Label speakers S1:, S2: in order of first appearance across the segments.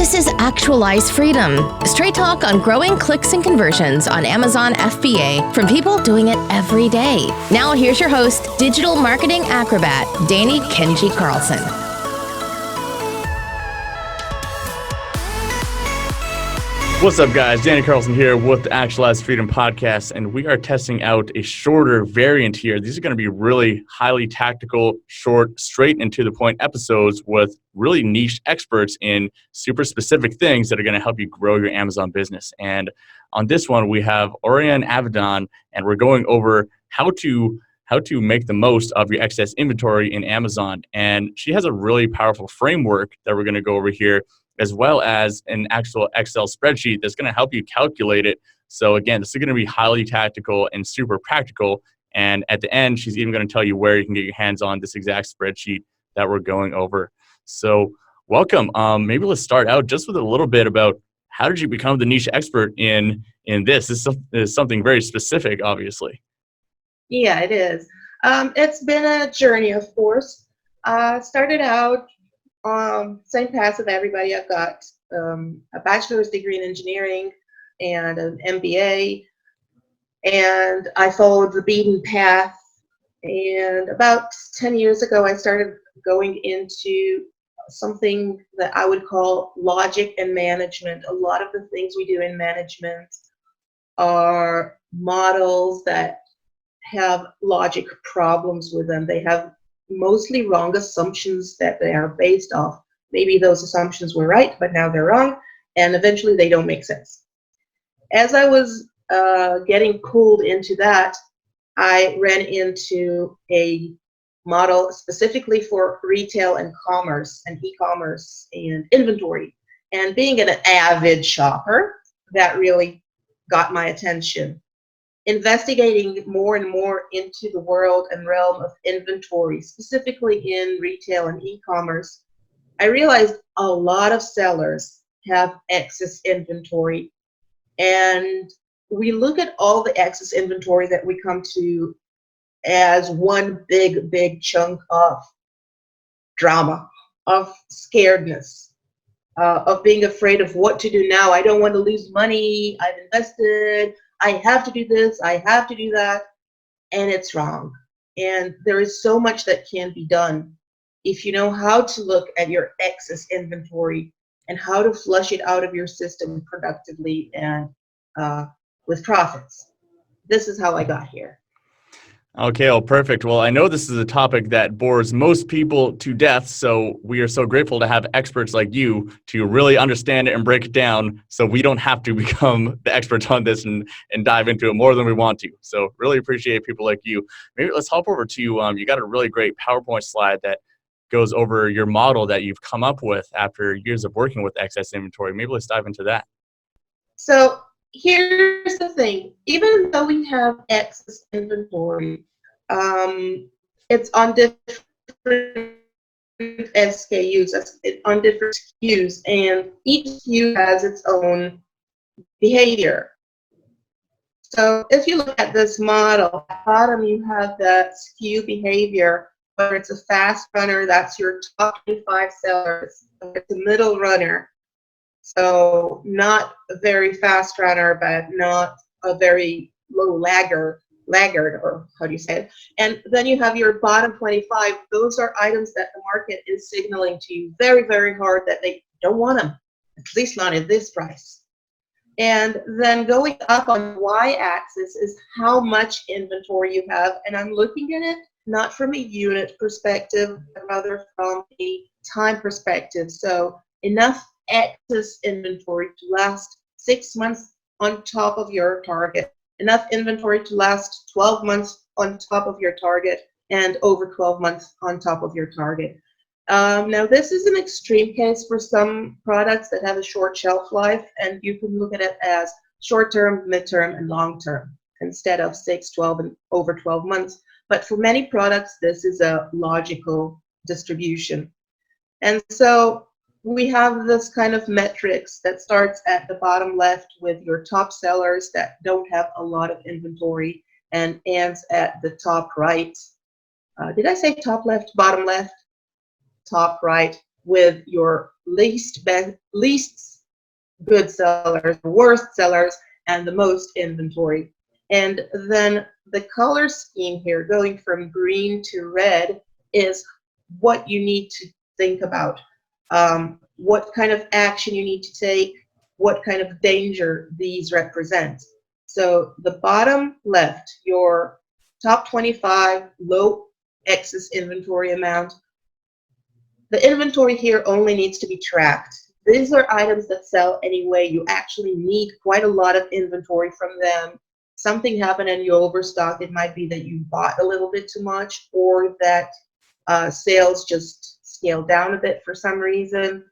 S1: This is Actualize Freedom, straight talk on growing clicks and conversions on Amazon FBA from people doing it every day. Now here's your host, digital marketing acrobat, Danny Kenji Carlson.
S2: What's up, guys? Danny Carlson here with the Actualize Freedom podcast, and we are testing out a shorter variant here. These are going to be really highly tactical, short, straight and to the point episodes with really niche experts in super specific things that are going to help you grow your Amazon business. And on this one, we have Orion Avidan, and we're going over how to make the most of your excess inventory in Amazon. And she has a really powerful framework that we're going to go over here, as well as an actual Excel spreadsheet that's going to help you calculate it. So again, this is going to be highly tactical and super practical. And at the end, she's even going to tell you where you can get your hands on this exact spreadsheet that we're going over. So welcome. Maybe let's start out just with a little bit about how did you become the niche expert in this? This is something very specific, obviously.
S3: Yeah, it is. It's been a journey, of course. Started out same path as everybody. I've got a bachelor's degree in engineering and an MBA, and I followed the beaten path. And about 10 years ago, I started going into something that I would call logic and management. A lot of the things we do in management are models that have logic problems with them. They have mostly wrong assumptions that they are based off. Maybe those assumptions were right, but now they're wrong, and eventually they don't make sense. As I was getting pulled into that, I ran into a model specifically for retail and commerce and e-commerce and inventory. And being an avid shopper, that really got my attention. Investigating more and more into the world and realm of inventory, specifically in retail and e-commerce, I realized a lot of sellers have excess inventory. And we look at all the excess inventory that we come to as one big chunk of drama, of scaredness, of being afraid of what to do now. I don't want to lose money. I've invested. I have to do this, I have to do that, and it's wrong. And there is so much that can be done if you know how to look at your excess inventory and how to flush it out of your system productively and with profits. This is how I got here.
S2: Okay, well, perfect. Well, I know this is a topic that bores most people to death, so we are so grateful to have experts like you to really understand it and break it down so we don't have to become the experts on this and dive into it more than we want to. So really appreciate people like you. Maybe let's hop over to you got a really great PowerPoint slide that goes over your model that you've come up with after years of working with excess inventory. Maybe let's dive into that.
S3: So here's the thing, even though we have excess inventory, it's on different SKUs, on different SKUs, and each SKU has its own behavior. So if you look at this model, at the bottom you have the SKU behavior, whether it's a fast runner, that's your top 25 sellers. If it's a middle runner, so not a very fast runner, but not a very low laggard, or how do you say it? And then you have your bottom 25. Those are items that the market is signaling to you very, very hard that they don't want them, at least not at this price. And then going up on the y-axis is how much inventory you have. And I'm looking at it not from a unit perspective, but rather from a time perspective. So enough excess inventory to last 6 months on top of your target, enough inventory to last 12 months on top of your target, and over 12 months on top of your target. Now, this is an extreme case for some products that have a short shelf life, and you can look at it as short-term, mid-term, and long-term instead of 6, 12, and over 12 months. But for many products, this is a logical distribution. And so we have this kind of metrics that starts at the bottom left with your top sellers that don't have a lot of inventory and ends at the top right. Did I say top left, bottom left? Top right. with your least good sellers, worst sellers, and the most inventory. And then the color scheme here, going from green to red, is what you need to think about. What kind of action you need to take, what kind of danger these represent. So the bottom left, your top 25 low excess inventory amount. The inventory here only needs to be tracked. These are items that sell anyway. You actually need quite a lot of inventory from them. Something happened and you overstocked. It might be that you bought a little bit too much, or that sales just scaled down a bit for some reason.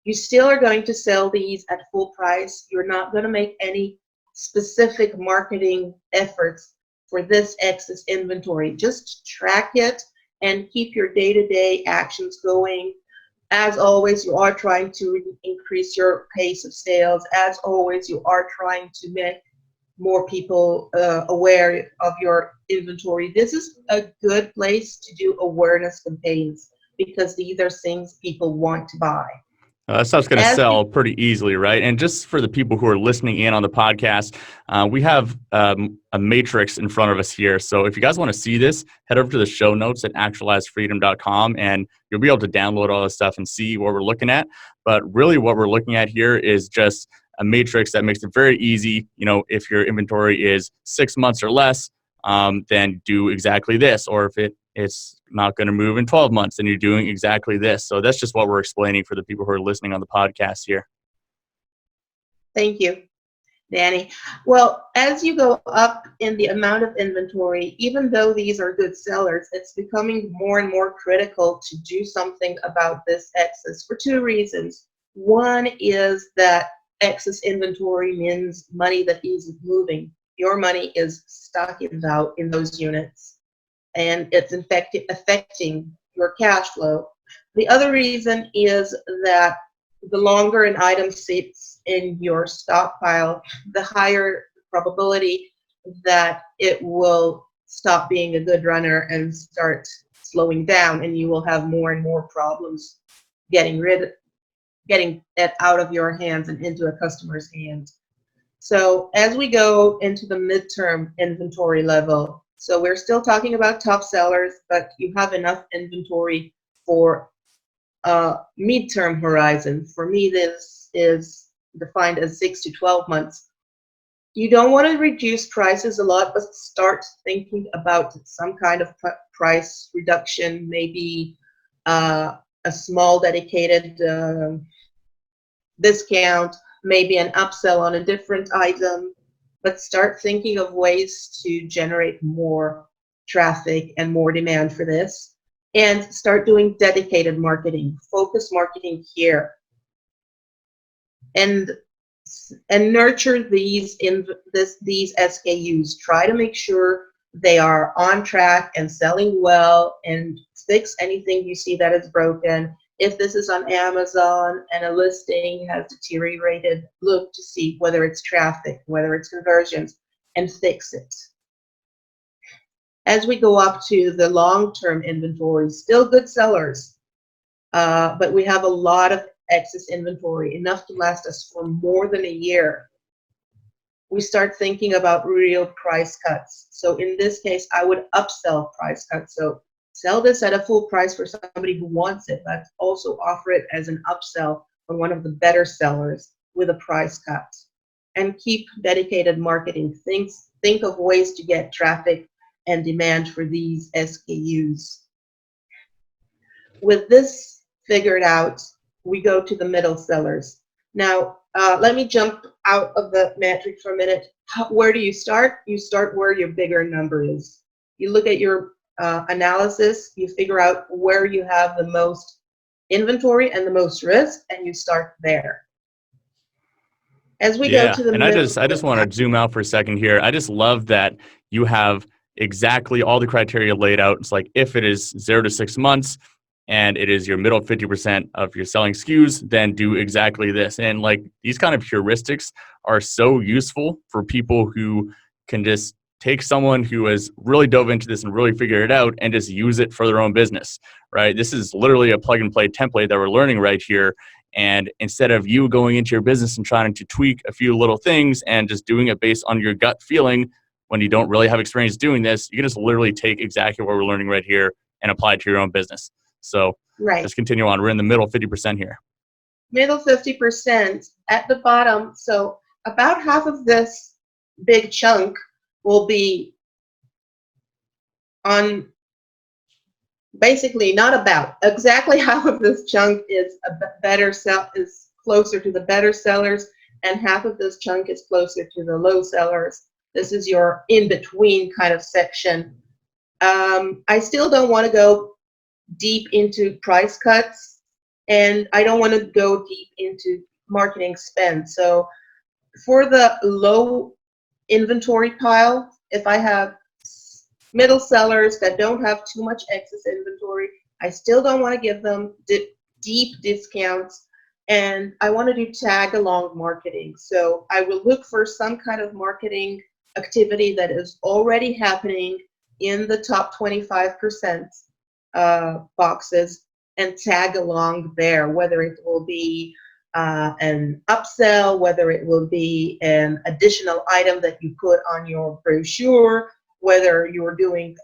S3: You still are going to sell these at full price. You're not going to make any specific marketing efforts for this excess inventory. Just track it and keep your day-to-day actions going. As always, you are trying to increase your pace of sales. As always, you are trying to make more people aware of your inventory. This is a good place to do awareness campaigns because these are things people want to buy.
S2: That stuff's going to sell pretty easily, right? And just for the people who are listening in on the podcast, we have a matrix in front of us here. So if you guys want to see this, head over to the show notes at actualizefreedom.com, and you'll be able to download all this stuff and see what we're looking at. But really what we're looking at here is just a matrix that makes it very easy. You know, if your inventory is 6 months or less, then do exactly this. Or if it's not going to move in 12 months, then you're doing exactly this. So that's just what we're explaining for the people who are listening on the podcast here.
S3: Thank you, Danny. Well, as you go up in the amount of inventory, even though these are good sellers, it's becoming more and more critical to do something about this excess for two reasons. One is that excess inventory means money that isn't moving. Your money is stuck in those units, and it's affecting your cash flow. The other reason is that the longer an item sits in your stockpile, the higher probability that it will stop being a good runner and start slowing down, and you will have more and more problems getting it out of your hands and into a customer's hands. So as we go into the midterm inventory level, so we're still talking about top sellers, but you have enough inventory for midterm horizon. For me, this is defined as 6 to 12 months. You don't want to reduce prices a lot, but start thinking about some kind of price reduction, maybe a small dedicated discount, maybe an upsell on a different item, but start thinking of ways to generate more traffic and more demand for this, and start doing dedicated marketing, focus marketing here, and nurture these SKUs. Try to make sure they are on track and selling well, and fix anything you see that is broken. If this is on Amazon and a listing has deteriorated, look to see whether it's traffic, whether it's conversions, and fix it. As we go up to the long-term inventory, still good sellers, but we have a lot of excess inventory, enough to last us for more than a year. We start thinking about real price cuts. So in this case, I would upsell price cuts. So sell this at a full price for somebody who wants it, but also offer it as an upsell on one of the better sellers with a price cut. And keep dedicated marketing. Think of ways to get traffic and demand for these SKUs. With this figured out, we go to the middle sellers. Now, let me jump out of the matrix for a minute. Where do you start? You start where your bigger number is. You look at your analysis, you figure out where you have the most inventory and the most risk, and you start there. As we go to the
S2: middle, I just want to zoom out for a second here. I just love that you have exactly all the criteria laid out. It's like, if it is 0 to 6 months and it is your middle 50% of your selling SKUs, then do exactly this. And like, these kind of heuristics are so useful for people who can just take someone who has really dove into this and really figured it out and just use it for their own business, right? This is literally a plug and play template that we're learning right here. And instead of you going into your business and trying to tweak a few little things and just doing it based on your gut feeling when you don't really have experience doing this, you can just literally take exactly what we're learning right here and apply it to your own business. So just continue on. We're in the middle 50% here.
S3: Middle 50% at the bottom. So about half of this big chunk will be on, basically not about, exactly half of this chunk is is closer to the better sellers, and half of this chunk is closer to the low sellers. This is your in-between kind of section. I still don't want to go deep into price cuts, and I don't want to go deep into marketing spend. So for the low inventory pile, if I have middle sellers that don't have too much excess inventory, I still don't want to give them deep discounts, and I want to do tag along marketing. So I will look for some kind of marketing activity that is already happening in the top 25% boxes and tag along there, whether it will be an upsell, whether it will be an additional item that you put on your brochure, whether you're doing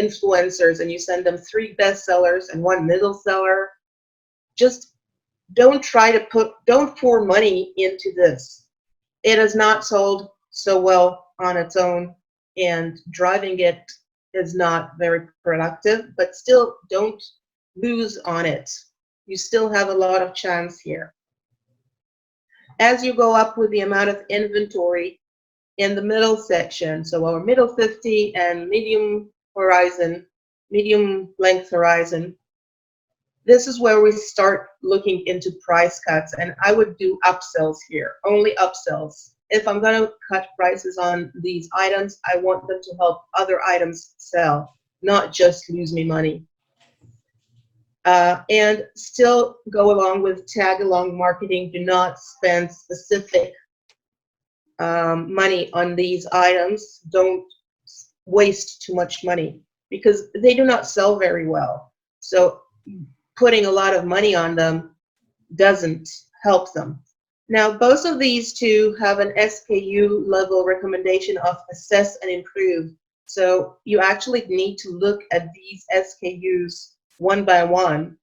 S3: influencers and you send them 3 bestsellers and 1 middle seller. Just don't pour money into this. It is not sold so well on its own, and driving it is not very productive, but still don't lose on it. You still have a lot of chance here. As you go up with the amount of inventory in the middle section, so our middle 50 and medium length horizon, this is where we start looking into price cuts, and I would do upsells here, only upsells. If I'm going to cut prices on these items, I want them to help other items sell, not just lose me money. And still go along with tag along marketing. Do not spend specific money on these items. Don't waste too much money because they do not sell very well. So putting a lot of money on them doesn't help them. Now, both of these two have an SKU level recommendation of assess and improve. So you actually need to look at these SKUs one by one.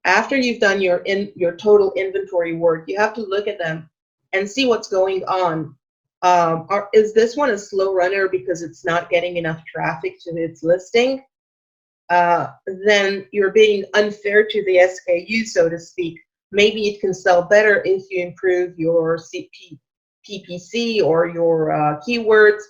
S3: After you've done your total inventory work, you have to look at them and see what's going on. Is this one a slow runner because it's not getting enough traffic to its listing? Then you're being unfair to the SKU, so to speak. Maybe it can sell better if you improve your PPC or your keywords.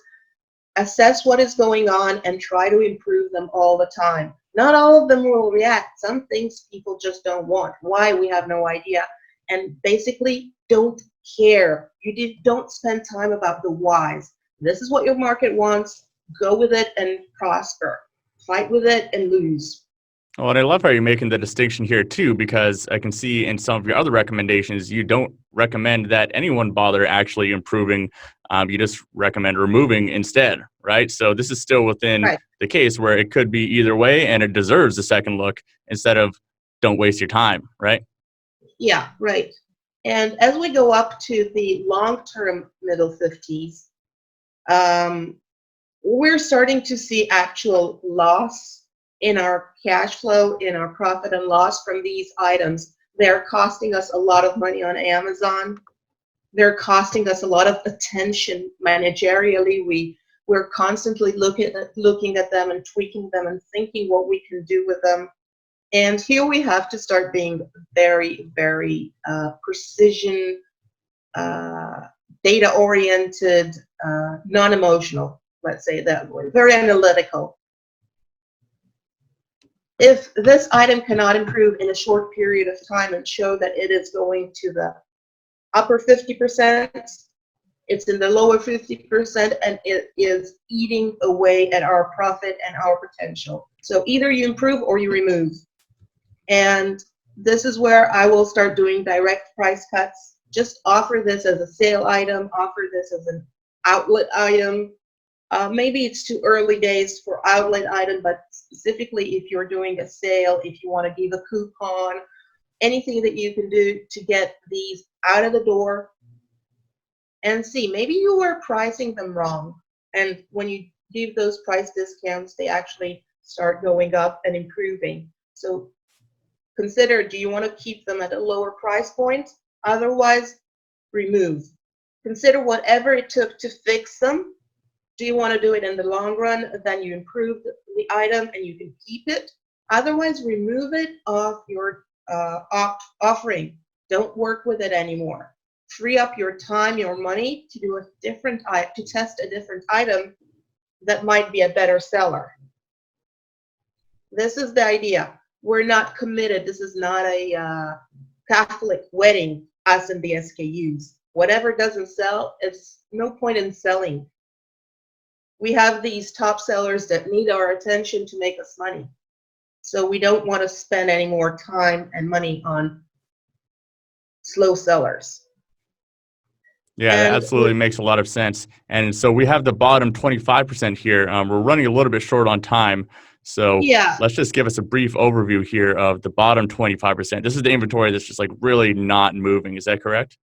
S3: Assess what is going on and try to improve them all the time. Not all of them will react. Some things people just don't want. Why? We have no idea. And basically, don't care. Don't spend time about the whys. This is what your market wants. Go with it and prosper. Fight with it and lose.
S2: Oh, and I love how you're making the distinction here too, because I can see in some of your other recommendations, you don't recommend that anyone bother actually improving. You just recommend removing instead, right? So this is still within the case where it could be either way and it deserves a second look instead of don't waste your time, right?
S3: Yeah, right. And as we go up to the long-term middle 50s, we're starting to see actual loss in our cash flow, in our profit and loss from these items. They're costing us a lot of money on Amazon. They're costing us a lot of attention managerially. We're constantly looking at them and tweaking them and thinking what we can do with them. And here we have to start being very, very precision, data-oriented, non-emotional, let's say that way, very analytical. If this item cannot improve in a short period of time and show that it is going to the upper 50%, it's in the lower 50%, and it is eating away at our profit and our potential. So either you improve or you remove. And this is where I will start doing direct price cuts. Just offer this as a sale item, offer this as an outlet item, Maybe it's too early days for outlet item, but specifically if you're doing a sale, if you want to give a coupon, anything that you can do to get these out of the door, and see, maybe you were pricing them wrong. And when you give those price discounts, they actually start going up and improving. So consider, do you want to keep them at a lower price point? Otherwise, remove. Consider whatever it took to fix them. Do you want to do it in the long run? Then you improve the item and you can keep it. Otherwise, remove it off your offering. Don't work with it anymore. Free up your time, your money to do a different to test a different item that might be a better seller. This is the idea. We're not committed. This is not a Catholic wedding, us and the SKUs. Whatever doesn't sell, it's no point in selling. We have these top sellers that need our attention to make us money. So we don't want to spend any more time and money on slow sellers.
S2: Yeah, that absolutely makes a lot of sense. And so we have the bottom 25% here. We're running a little bit short on time. So
S3: yeah,
S2: let's just give us a brief overview here of the bottom 25%. This is the inventory that's just like really not moving. Is that correct?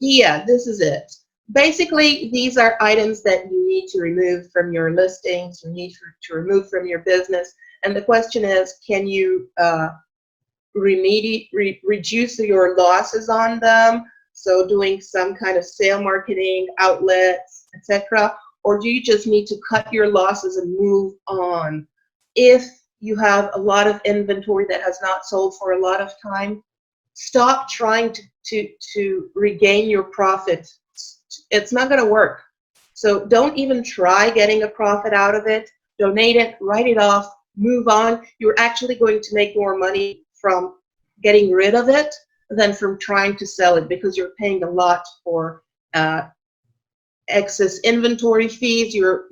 S3: Yeah, this is it. Basically, these are items that you need to remove from your listings, you need to remove from your business. And the question is, can you reduce your losses on them? So doing some kind of sale marketing, outlets, etc. Or do you just need to cut your losses and move on? If you have a lot of inventory that has not sold for a lot of time, stop trying to regain your profit. It's not going to work. So don't even try getting a profit out of it. Donate it, write it off, move on. You're actually going to make more money from getting rid of it than from trying to sell it, because you're paying a lot for excess inventory fees. You're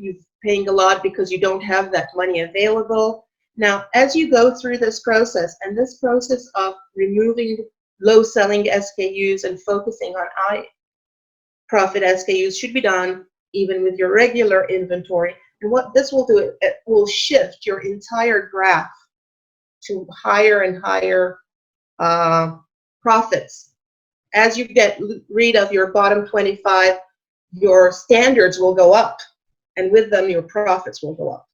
S3: paying a lot because you don't have that money available. Now, as you go through this process, and this process of removing low selling SKUs and focusing on high profit SKUs should be done even with your regular inventory. And what this will do, it will shift your entire graph to higher and higher profits. As you get rid of your bottom 25, your standards will go up, and with them your profits will go up.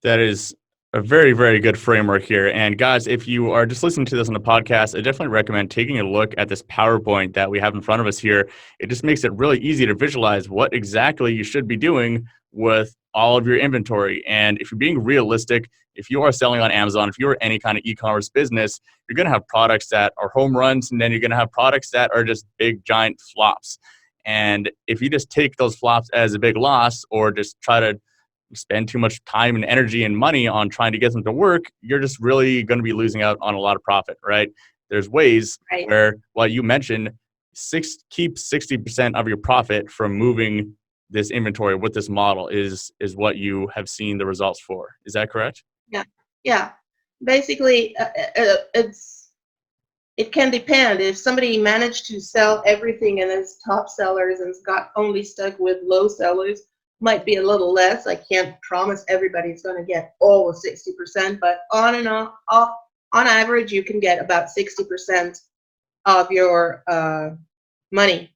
S2: That is a very, very good framework here. And guys, if you are just listening to this on the podcast, I definitely recommend taking a look at this PowerPoint that we have in front of us here. It just makes it really easy to visualize what exactly you should be doing with all of your inventory. And if you're being realistic, if you are selling on Amazon, if you're any kind of e-commerce business, you're going to have products that are home runs, and then you're going to have products that are just big, giant flops. And if you just take those flops as a big loss, or just try to spend too much time and energy and money on trying to get them to work, you're just really going to be losing out on a lot of profit, right? There's ways where, well, you mentioned keep 60% of your profit from moving this inventory with this model is what you have seen the results for. Is that correct?
S3: Yeah. Basically, it can depend. If somebody managed to sell everything and is top sellers and got only stuck with low sellers, might be a little less. I can't promise everybody's going to get all of 60%, but on average, you can get about 60% of your money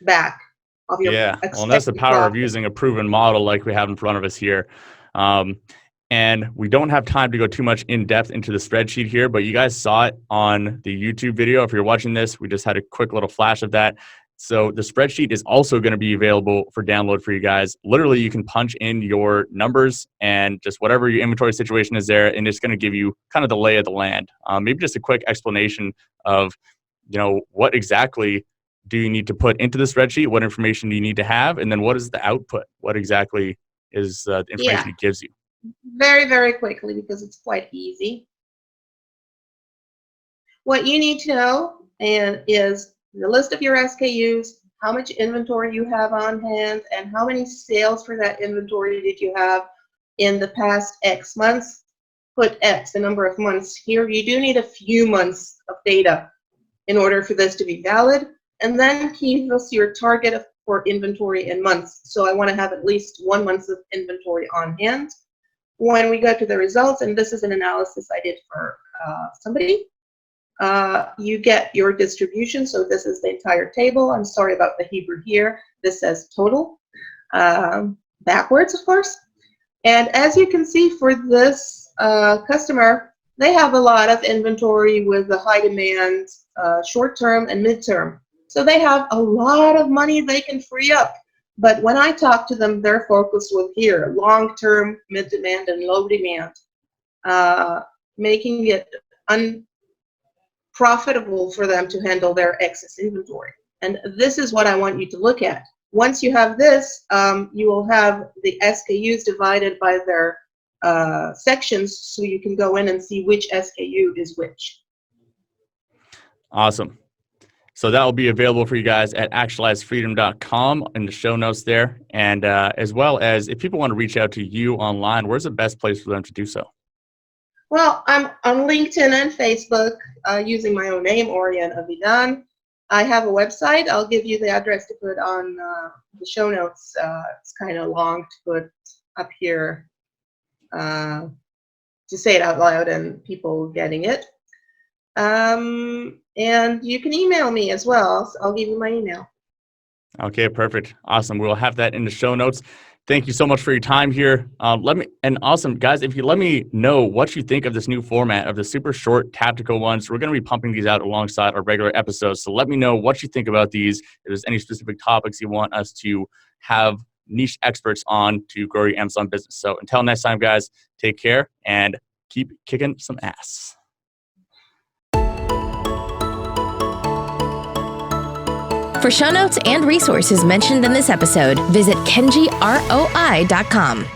S3: back. Of your
S2: well, and that's the power
S3: profit.
S2: of using a proven model like we have in front of us here. And we don't have time to go too much in depth into the spreadsheet here, but you guys saw it on the YouTube video. If you're watching this, we just had a quick little flash of that. So the spreadsheet is also going to be available for download for you guys. Literally, you can punch in your numbers and just whatever your inventory situation is there, and it's going to give you kind of the lay of the land. Maybe just a quick explanation of, what exactly do you need to put into the spreadsheet? What information do you need to have? And then what is the output? What exactly is the information it gives you?
S3: Very, very quickly, because it's quite easy. What you need to know is the list of your SKUs, how much inventory you have on hand, and how many sales for that inventory did you have in the past X months. Put X, the number of months here. You do need a few months of data in order for this to be valid. And then give us your target of for inventory in months. So I want to have at least 1 month of inventory on hand. When we go to the results, and this is an analysis I did for somebody, you get your distribution. So this is the entire table. I'm sorry about the Hebrew here. This says total, backwards, of course. And as you can see for this customer, they have a lot of inventory with the high demand, short-term and mid-term. So they have a lot of money they can free up. But when I talk to them, their focus was here, long-term, mid-demand, and low demand, making it unprofitable for them to handle their excess inventory. And this is what I want you to look at. Once you have this, you will have the SKUs divided by their sections, so you can go in and see which SKU is which.
S2: Awesome. So that will be available for you guys at actualizefreedom.com in the show notes there. And as well as if people want to reach out to you online, where's the best place for them to do so?
S3: Well, I'm on LinkedIn and Facebook using my own name, Orion Avidan. I have a website. I'll give you the address to put on the show notes. It's kind of long to put up here to say it out loud and people getting it. And you can email me as well. So I'll give you my email.
S2: Okay, perfect. Awesome. We'll have that in the show notes. Thank you so much for your time here. Awesome, guys, if you let me know what you think of this new format of the super short tactical ones, we're going to be pumping these out alongside our regular episodes. So let me know what you think about these. If there's any specific topics you want us to have niche experts on to grow your Amazon business. So until next time, guys, take care and keep kicking some ass.
S1: For show notes and resources mentioned in this episode, visit kenjiroi.com.